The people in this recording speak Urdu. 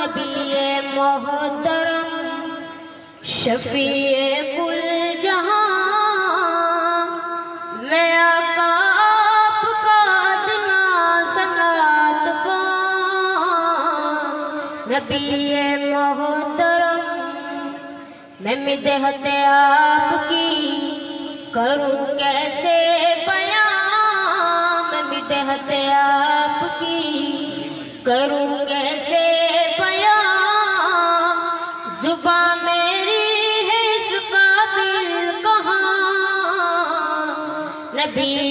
نبی محترم شفیع کل جہاں میں آقا آپ کا ادنا صلات خواں نبی محترم میں مدحت آپ کی کروں کیسے بیان میں مدحت آپ کی کروں کیسے بیان زبان میری ہے اس قابل کہاں نبی